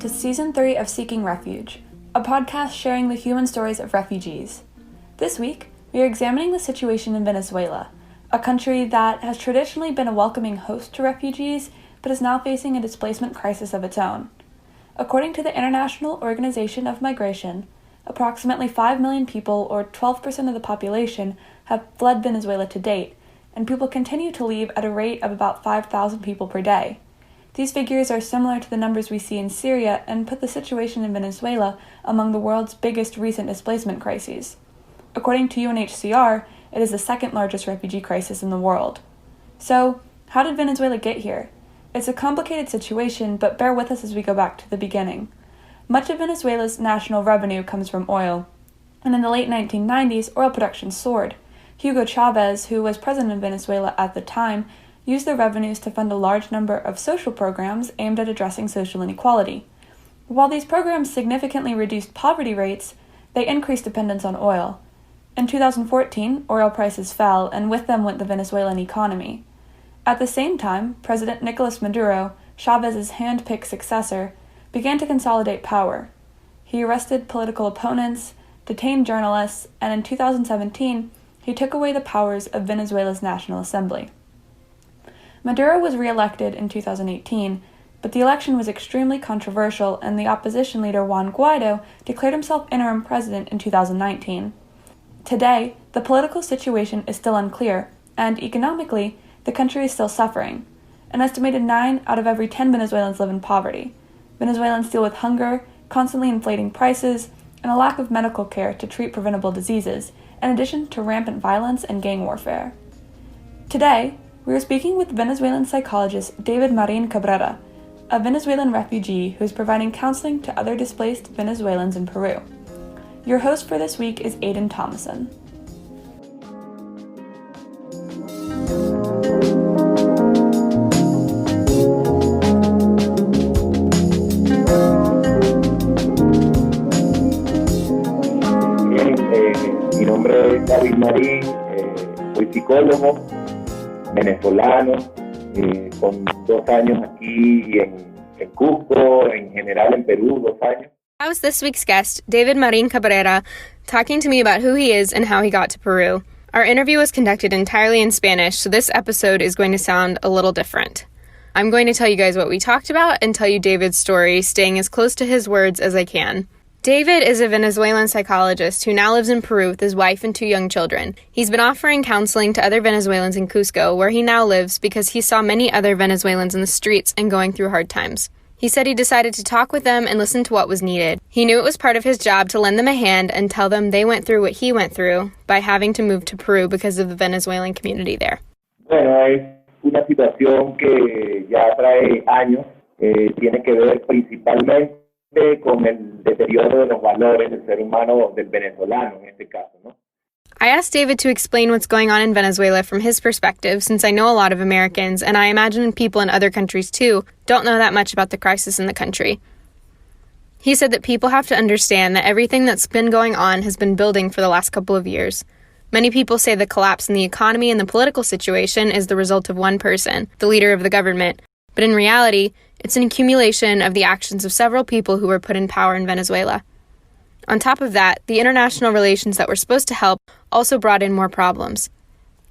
to Season 3 of Seeking Refuge, a podcast sharing the human stories of refugees. This week, we are examining the situation in Venezuela, a country that has traditionally been a welcoming host to refugees, but is now facing a displacement crisis of its own. According to the International Organization of Migration, approximately 5 million people, or 12% of the population, have fled Venezuela to date, and people continue to leave at a rate of about 5,000 people per day. These figures are similar to the numbers we see in Syria and put the situation in Venezuela among the world's biggest recent displacement crises. According to UNHCR, it is the second largest refugee crisis in the world. So, how did Venezuela get here? It's a complicated situation, but bear with us as we go back to the beginning. Much of Venezuela's national revenue comes from oil, and in the late 1990s, oil production soared. Hugo Chavez, who was president of Venezuela at the time, used the revenues to fund a large number of social programs aimed at addressing social inequality. While these programs significantly reduced poverty rates, they increased dependence on oil. In 2014, oil prices fell, and with them went the Venezuelan economy. At the same time, President Nicolas Maduro, Chavez's hand-picked successor, began to consolidate power. He arrested political opponents, detained journalists, and in 2017, he took away the powers of Venezuela's National Assembly. Maduro was re-elected in 2018, but the election was extremely controversial, and the opposition leader Juan Guaido declared himself interim president in 2019. Today, the political situation is still unclear, and economically, the country is still suffering. An estimated 9 out of every 10 Venezuelans live in poverty. Venezuelans deal with hunger, constantly inflating prices, and a lack of medical care to treat preventable diseases, in addition to rampant violence and gang warfare. Today, we are speaking with Venezuelan psychologist David Marín Cabrera, a Venezuelan refugee who is providing counseling to other displaced Venezuelans in Peru. Your host for this week is Aidan Thomason. Mi nombre es David Marín, soy psicólogo venezolano, con 2 años aquí en Cusco, en general en Perú, 2 años. That was this week's guest, David Marín Cabrera, talking to me about who he is and how he got to Peru. Our interview was conducted entirely in Spanish, so this episode is going to sound a little different. I'm going to tell you guys what we talked about and tell you David's story, staying as close to his words as I can. David is a Venezuelan psychologist who now lives in Peru with his wife and 2 young children. He's been offering counseling to other Venezuelans in Cusco, where he now lives, because he saw many other Venezuelans in the streets and going through hard times. He said he decided to talk with them and listen to what was needed. He knew it was part of his job to lend them a hand and tell them they went through what he went through by having to move to Peru because of the Venezuelan community there. Bueno, es una situación que ya trae años, tiene que ver principalmente con el deterioro de los valores del ser humano, del venezolano en este caso, ¿no? I asked David to explain what's going on in Venezuela from his perspective, since I know a lot of Americans, and I imagine people in other countries too, don't know that much about the crisis in the country. He said that people have to understand that everything that's been going on has been building for the last couple of years. Many people say the collapse in the economy and the political situation is the result of one person, the leader of the government, but in reality, it's an accumulation of the actions of several people who were put in power in Venezuela. On top of that, the international relations that were supposed to help also brought in more problems.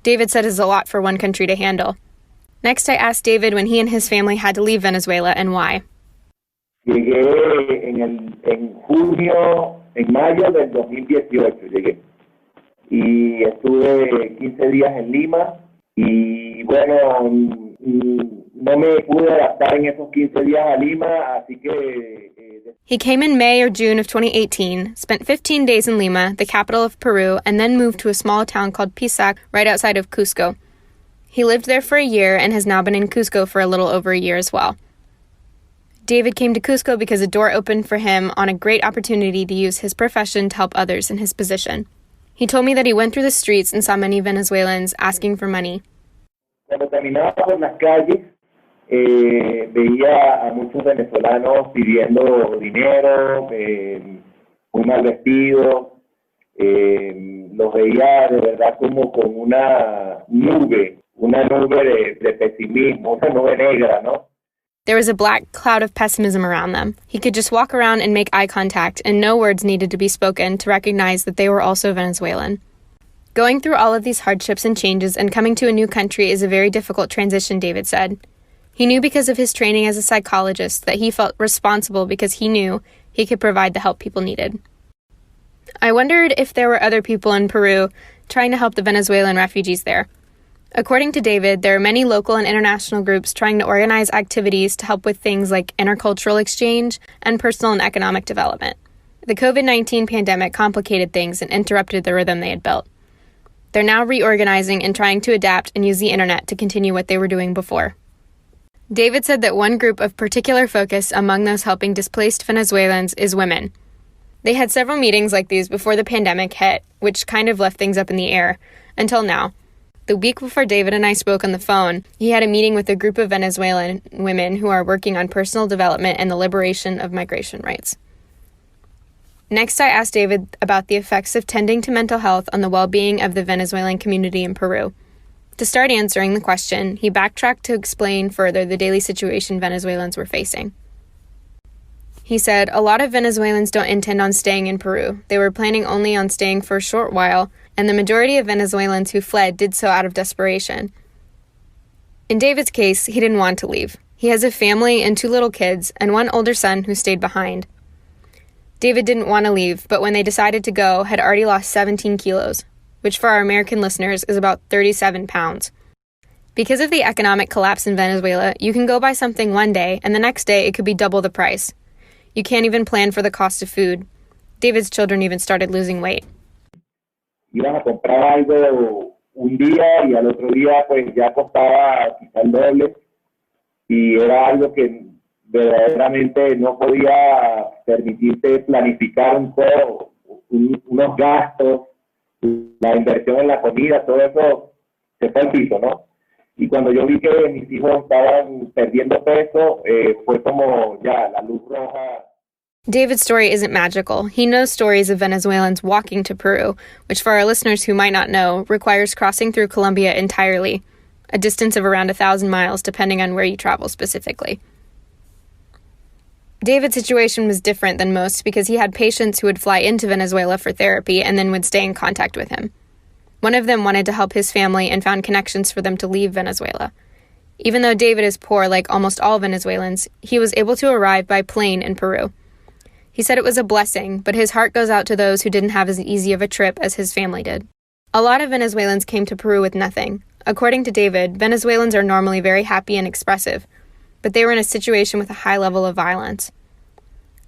David said it's a lot for one country to handle. Next, I asked David when he and his family had to leave Venezuela and why. Llegué en mayo del 2018 llegué. Y estuve 15 días en Lima y bueno, no me pude adaptar en esos 15 días a Lima, así que... He came in May or June of 2018, spent 15 days in Lima, the capital of Peru, and then moved to a small town called Pisac, right outside of Cusco. He lived there for a year and has now been in Cusco for a little over a year as well. David came to Cusco because a door opened for him on a great opportunity to use his profession to help others in his position. He told me that he went through the streets and saw many Venezuelans asking for money. Cuando caminaba por las calles, veía a muchos venezolanos pidiendo dinero, muy mal vestidos. Los veía de verdad como con una nube de pesimismo, una nube negra, ¿no? There was a black cloud of pessimism around them. He could just walk around and make eye contact, and no words needed to be spoken to recognize that they were also Venezuelan. Going through all of these hardships and changes and coming to a new country is a very difficult transition, David said. He knew because of his training as a psychologist that he felt responsible because he knew he could provide the help people needed. I wondered if there were other people in Peru trying to help the Venezuelan refugees there. According to David, there are many local and international groups trying to organize activities to help with things like intercultural exchange and personal and economic development. The COVID-19 pandemic complicated things and interrupted the rhythm they had built. They're now reorganizing and trying to adapt and use the internet to continue what they were doing before. David said that one group of particular focus among those helping displaced Venezuelans is women. They had several meetings like these before the pandemic hit, which kind of left things up in the air, until now. The week before David and I spoke on the phone, he had a meeting with a group of Venezuelan women who are working on personal development and the liberation of migration rights. Next, I asked David about the effects of tending to mental health on the well-being of the Venezuelan community in Peru. To start answering the question, he backtracked to explain further the daily situation Venezuelans were facing. He said, "A lot of Venezuelans don't intend on staying in Peru. They were planning only on staying for a short while, and the majority of Venezuelans who fled did so out of desperation. In David's case, he didn't want to leave. He has a family and 2 little kids, and 1 older son who stayed behind. David didn't want to leave, but when they decided to go, had already lost 17 kilos, which for our American listeners is about 37 pounds. Because of the economic collapse in Venezuela, you can go buy something one day, and the next day it could be double the price. You can't even plan for the cost of food. David's children even started losing weight." Ibas a comprar algo un día y al otro día pues ya costaba quizá el doble y era algo que verdaderamente no podía permitirte planificar unos gastos, la inversión en la comida, todo eso se fue al piso, ¿no? Y cuando yo vi que mis hijos estaban perdiendo peso, fue como ya la luz roja. David's story isn't magical. He knows stories of Venezuelans walking to Peru, which for our listeners who might not know, requires crossing through Colombia entirely, a distance of around 1,000 miles depending on where you travel specifically. David's situation was different than most because he had patients who would fly into Venezuela for therapy and then would stay in contact with him. One of them wanted to help his family and found connections for them to leave Venezuela. Even though David is poor like almost all Venezuelans, he was able to arrive by plane in Peru. He said it was a blessing, but his heart goes out to those who didn't have as easy of a trip as his family did. A lot of Venezuelans came to Peru with nothing. According to David, Venezuelans are normally very happy and expressive, but they were in a situation with a high level of violence.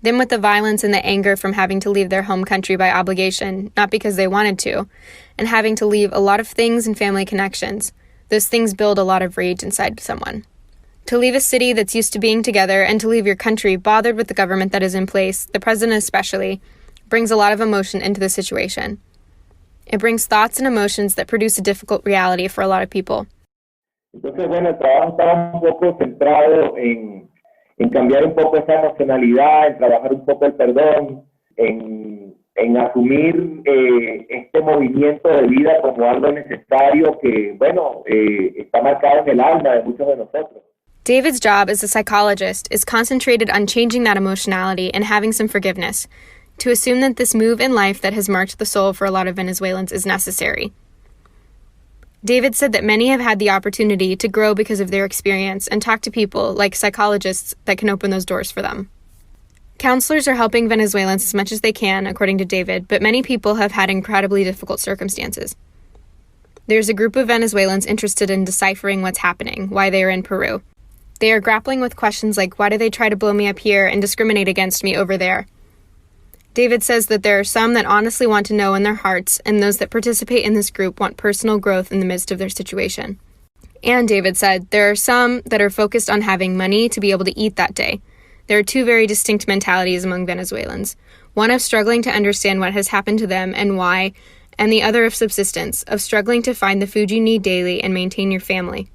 Then with the violence and the anger from having to leave their home country by obligation, not because they wanted to, and having to leave a lot of things and family connections, those things build a lot of rage inside someone. To leave a city that's used to being together and to leave your country bothered with the government that is in place, the president especially, brings a lot of emotion into the situation. It brings thoughts and emotions that produce a difficult reality for a lot of people. Entonces, bueno, el trabajo estaba un poco centrado en cambiar un poco esa emocionalidad, en trabajar un poco el perdón, en asumir este movimiento de vida como algo necesario que, bueno, está marcado en el alma de muchos de nosotros. David's job as a psychologist is concentrated on changing that emotionality and having some forgiveness, to assume that this move in life that has marked the soul for a lot of Venezuelans is necessary. David said that many have had the opportunity to grow because of their experience and talk to people, like psychologists, that can open those doors for them. Counselors are helping Venezuelans as much as they can, according to David, but many people have had incredibly difficult circumstances. There's a group of Venezuelans interested in deciphering what's happening, why they are in Peru. They are grappling with questions like, why do they try to blow me up here and discriminate against me over there? David says that there are some that honestly want to know in their hearts, and those that participate in this group want personal growth in the midst of their situation. And David said, there are some that are focused on having money to be able to eat that day. There are 2 very distinct mentalities among Venezuelans. One of struggling to understand what has happened to them and why, and the other of subsistence, of struggling to find the food you need daily and maintain your family.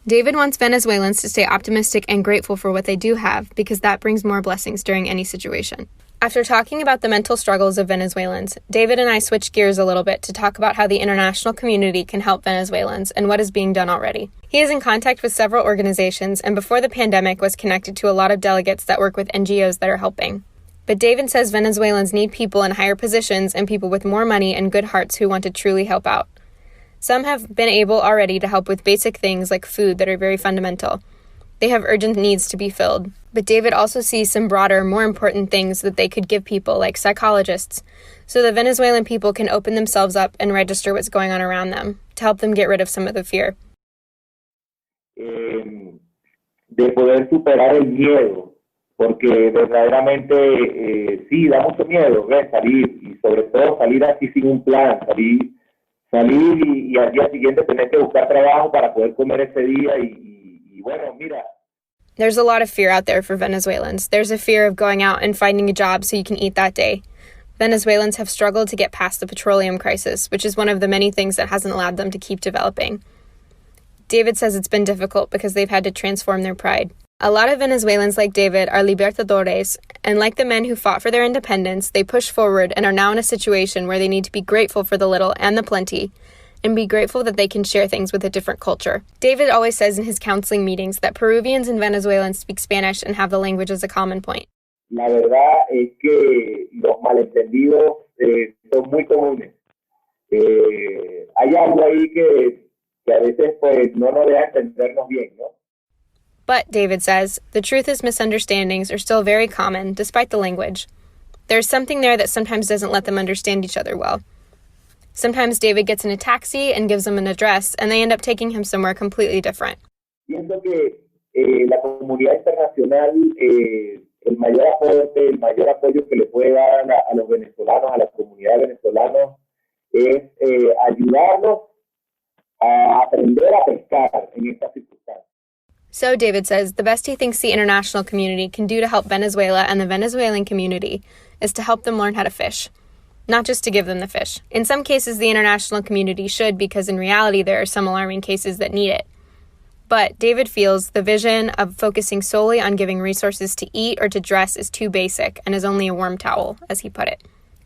David wants Venezuelans to stay optimistic and grateful for what they do have, because that brings more blessings during any situation. After talking about the mental struggles of Venezuelans, David and I switched gears a little bit to talk about how the international community can help Venezuelans and what is being done already. He is in contact with several organizations and before the pandemic was connected to a lot of delegates that work with NGOs that are helping. But David says Venezuelans need people in higher positions and people with more money and good hearts who want to truly help out. Some have been able already to help with basic things like food that are very fundamental. They have urgent needs to be filled. But David also sees some broader, more important things that they could give people, like psychologists, so the Venezuelan people can open themselves up and register what's going on around them, to help them get rid of some of the fear. De poder superar el miedo, porque verdaderamente sí, da mucho miedo, ¿ves? Salir, y sobre todo salir así sin un plan, salir y al día siguiente tener que buscar trabajo para poder comer ese día y bueno, mira. There's a lot of fear out there for Venezuelans. There's a fear of going out and finding a job so you can eat that day. Venezuelans have struggled to get past the petroleum crisis, which is one of the many things that hasn't allowed them to keep developing. David says it's been difficult because they've had to transform their pride. A lot of Venezuelans like David are libertadores, and like the men who fought for their independence, they push forward and are now in a situation where they need to be grateful for the little and the plenty, and be grateful that they can share things with a different culture. David always says in his counseling meetings that Peruvians and Venezuelans speak Spanish and have the language as a common point. La verdad es que los malentendidos son muy comunes. Hay algo ahí que a veces pues no nos deja entendernos bien, ¿no? But, David says, the truth is misunderstandings are still very common, despite the language. There's something there that sometimes doesn't let them understand each other well. Sometimes David gets in a taxi and gives them an address, and they end up taking him somewhere completely different. Pienso que la comunidad internacional, el mayor aporte, el mayor apoyo que le puede dar a los venezolanos, a la comunidad venezolana, es ayudarnos a aprender a pescar en estas circunstancias. So, David says, the best he thinks the international community can do to help Venezuela and the Venezuelan community is to help them learn how to fish. Not just to give them the fish. In some cases, the international community should, because in reality, there are some alarming cases that need it. But David feels the vision of focusing solely on giving resources to eat or to dress is too basic and is only a warm towel, as he put it.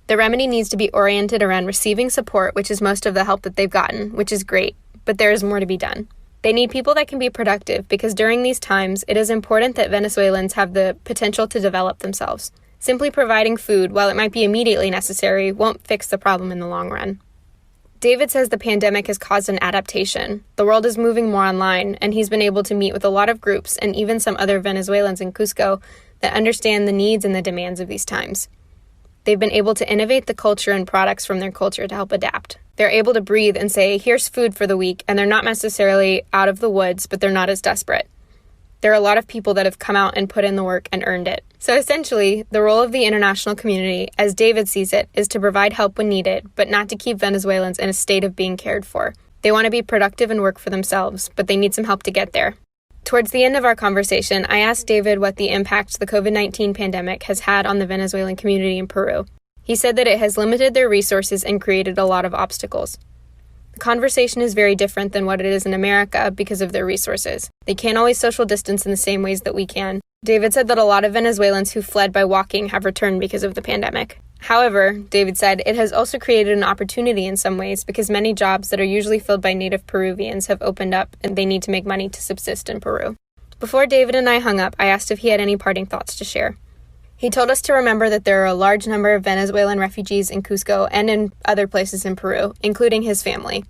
The remedy needs to be oriented around receiving support, which is most of the help that they've gotten, which is great, but there is more to be done. They need people that can be productive because during these times, it is important that Venezuelans have the potential to develop themselves. Simply providing food, while it might be immediately necessary, won't fix the problem in the long run. David says the pandemic has caused an adaptation. The world is moving more online, and he's been able to meet with a lot of groups and even some other Venezuelans in Cusco that understand the needs and the demands of these times. They've been able to innovate the culture and products from their culture to help adapt. They're able to breathe and say, here's food for the week, and they're not necessarily out of the woods, but they're not as desperate. There are a lot of people that have come out and put in the work and earned it. So essentially, the role of the international community, as David sees it, is to provide help when needed, but not to keep Venezuelans in a state of being cared for. They want to be productive and work for themselves, but they need some help to get there. Towards the end of our conversation, I asked David what the impact the COVID-19 pandemic has had on the Venezuelan community in Peru. He said that it has limited their resources and created a lot of obstacles. The conversation is very different than what it is in America because of their resources. They can't always social distance in the same ways that we can. David said that a lot of Venezuelans who fled by walking have returned because of the pandemic. However, David said, it has also created an opportunity in some ways because many jobs that are usually filled by native Peruvians have opened up and they need to make money to subsist in Peru. Before David and I hung up, I asked if he had any parting thoughts to share. He told us to remember that there are a large number of Venezuelan refugees in Cusco and in other places in Peru, including his family.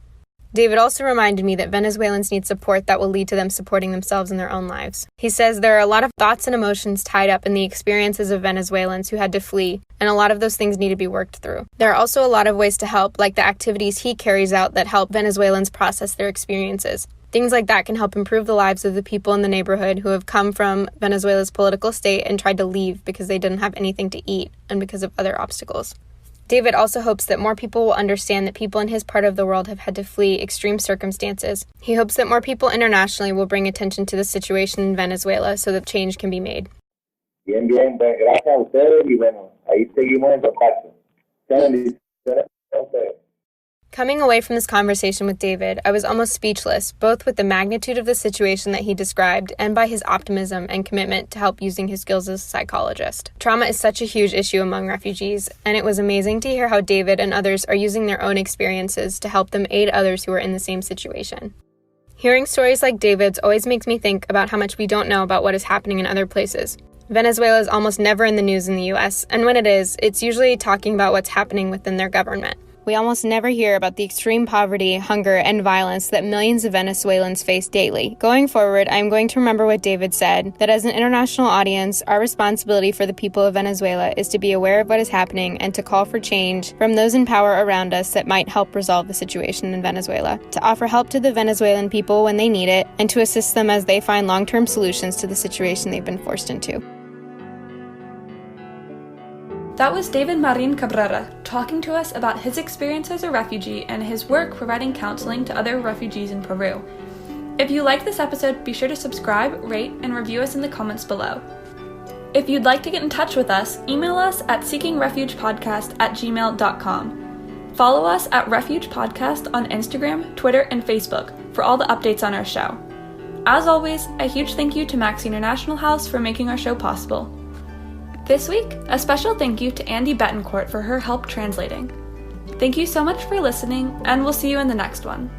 David also reminded me that Venezuelans need support that will lead to them supporting themselves in their own lives. He says there are a lot of thoughts and emotions tied up in the experiences of Venezuelans who had to flee, and a lot of those things need to be worked through. There are also a lot of ways to help, like the activities he carries out that help Venezuelans process their experiences. Things like that can help improve the lives of the people in the neighborhood who have come from Venezuela's political state and tried to leave because they didn't have anything to eat and because of other obstacles. David also hopes that more people will understand that people in his part of the world have had to flee extreme circumstances. He hopes that more people internationally will bring attention to the situation in Venezuela so that change can be made. Bien, pues gracias a ustedes y bueno, ahí seguimos en contacto. Muchas bendiciones a ustedes. Coming away from this conversation with David, I was almost speechless, both with the magnitude of the situation that he described and by his optimism and commitment to help using his skills as a psychologist. Trauma is such a huge issue among refugees, and it was amazing to hear how David and others are using their own experiences to help them aid others who are in the same situation. Hearing stories like David's always makes me think about how much we don't know about what is happening in other places. Venezuela is almost never in the news in the US, and when it is, it's usually talking about what's happening within their government. We almost never hear about the extreme poverty, hunger, and violence that millions of Venezuelans face daily. Going forward, I'm going to remember what David said, that as an international audience, our responsibility for the people of Venezuela is to be aware of what is happening and to call for change from those in power around us that might help resolve the situation in Venezuela, to offer help to the Venezuelan people when they need it, and to assist them as they find long-term solutions to the situation they've been forced into. That was David Marín Cabrera talking to us about his experience as a refugee and his work providing counseling to other refugees in Peru. If you like this episode, be sure to subscribe, rate, and review us in the comments below. If you'd like to get in touch with us, email us at seekingrefugepodcast@gmail.com. Follow us at Refuge Podcast on Instagram, Twitter, and Facebook for all the updates on our show. As always, a huge thank you to Max International House for making our show possible. This week, a special thank you to Andi Betancourt for her help translating. Thank you so much for listening, and we'll see you in the next one.